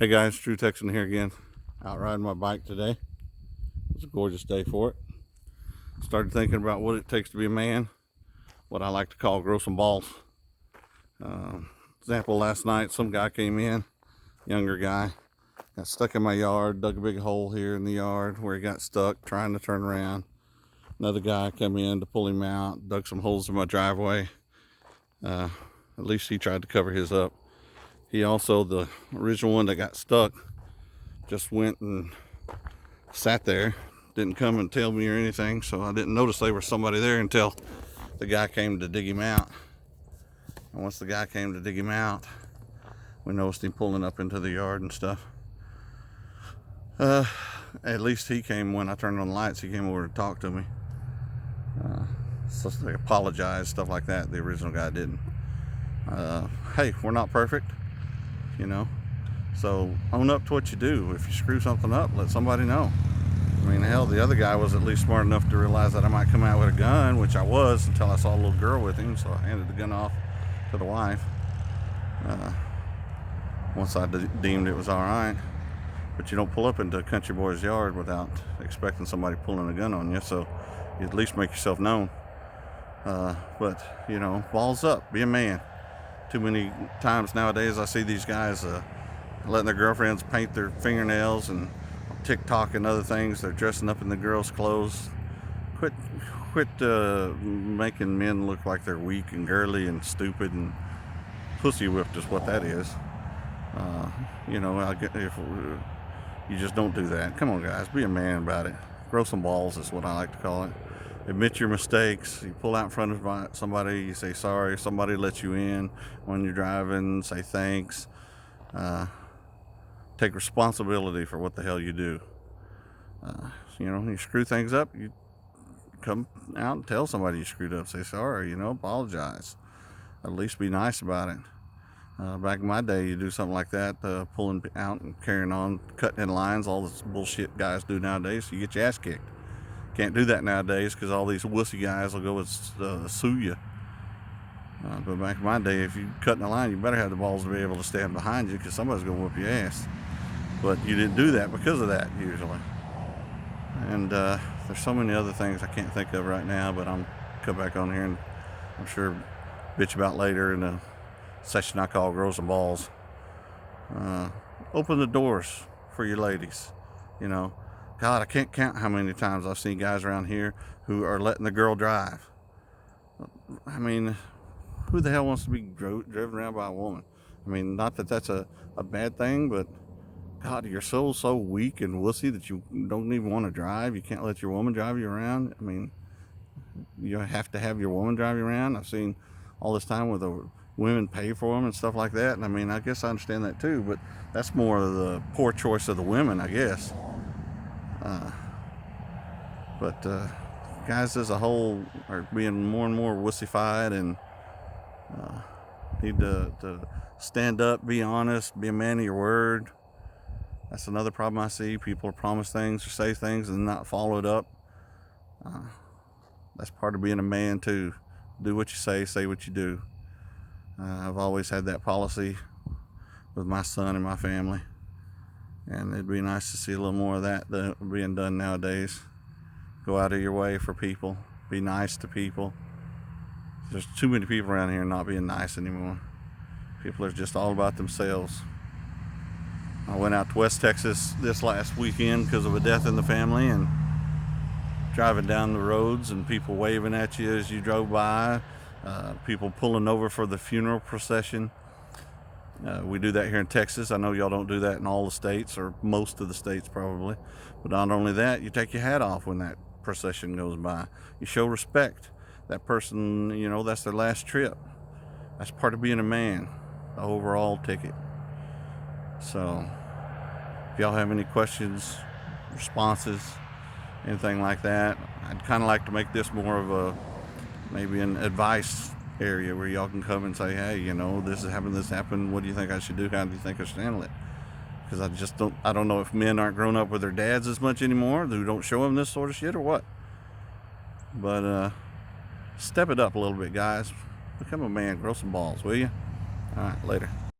Hey guys, Drew Texan here again. Out riding my bike today. It's a gorgeous day for it. Started thinking about what it takes to be a man, what I like to call grow some balls. Example, last night some guy came in, younger guy, got stuck in my yard, dug a big hole here in the yard where he got stuck trying to turn around. Another guy came in to pull him out, dug some holes in my driveway. At least he tried to cover his up. He also, the original one that got stuck, just went and sat there, didn't come and tell me or anything, so I didn't notice there was somebody there until the guy came to dig him out. And once the guy came to dig him out, we noticed him pulling up into the yard and stuff. At least he came when I turned on the lights. He came over to talk to me. So they apologized, stuff like that. The original guy didn't. Hey, we're not perfect, you know, so own up to what you do. If you screw something up, let somebody know. I mean, hell, the other guy was at least smart enough to realize that I might come out with a gun, which I was until I saw a little girl with him, so I handed the gun off to the wife. Once I deemed it was all right. But you don't pull up into a country boy's yard without expecting somebody pulling a gun on you, so you at least make yourself known. But, you know, balls up, be a man. Too many times nowadays I see these guys letting their girlfriends paint their fingernails, and TikTok and other things. They're dressing up in the girls' clothes. Quit making men look like they're weak and girly and stupid and pussy whipped is what that is. You know, if you just don't do that. Come on, guys, be a man about it. Grow some balls is what I like to call it. Admit your mistakes. You pull out in front of somebody, you say sorry. Somebody lets you in when you're driving, say thanks. Take responsibility for what the hell you do. You know, you screw things up, you come out and tell somebody you screwed up. Say sorry, you know, apologize. At least be nice about it. Back in my day, you do something like that, pulling out and carrying on, cutting in lines, all this bullshit guys do nowadays, you get your ass kicked. Can't do that nowadays because all these wussy guys will go and sue you. But back in my day, if you cut in the line, you better have the balls to be able to stand behind you, because somebody's going to whoop your ass. But you didn't do that because of that, usually. And there's so many other things I can't think of right now, but I'm come back on here and I'm sure bitch about later in a session I call Grow Some Balls. Open the doors for your ladies, you know. God, I can't count how many times I've seen guys around here who are letting the girl drive. I mean, who the hell wants to be driven around by a woman? I mean, not that that's a bad thing, but God, you're so weak and wussy that you don't even want to drive. You can't let your woman drive you around. I mean, you have to have your woman drive you around. I've seen all this time where the women pay for them and stuff like that. And I mean, I guess I understand that too, but that's more of the poor choice of the women, I guess. But guys as a whole are being more and more wussified, and need to stand up, be honest, be a man of your word. That's another problem I see. People promise things or say things and not follow it up. That's part of being a man too. Do what you say what you do. I've always had that policy with my son and my family, and it'd be nice to see a little more of that being done nowadays. Go out of your way for people. Be nice to people. There's too many people around here not being nice anymore. People are just all about themselves. I went out to West Texas this last weekend because of a death in the family, and driving down the roads and people waving at you as you drove by, people pulling over for the funeral procession. We do that here in Texas. I know y'all don't do that in all the states, or most of the states probably. But not only that, you take your hat off when that procession goes by. You show respect. That person, you know, that's their last trip. That's part of being a man, the overall ticket. So if y'all have any questions, responses, anything like that, I'd kind of like to make this more of maybe an advice area where y'all can come and say, hey, you know, this happened, what do you think I should do, how do you think I should handle it? Because I don't know if men aren't grown up with their dads as much anymore, who don't show them this sort of shit, or what. But step it up a little bit, guys. Become a man, grow some balls, will you? All right, later.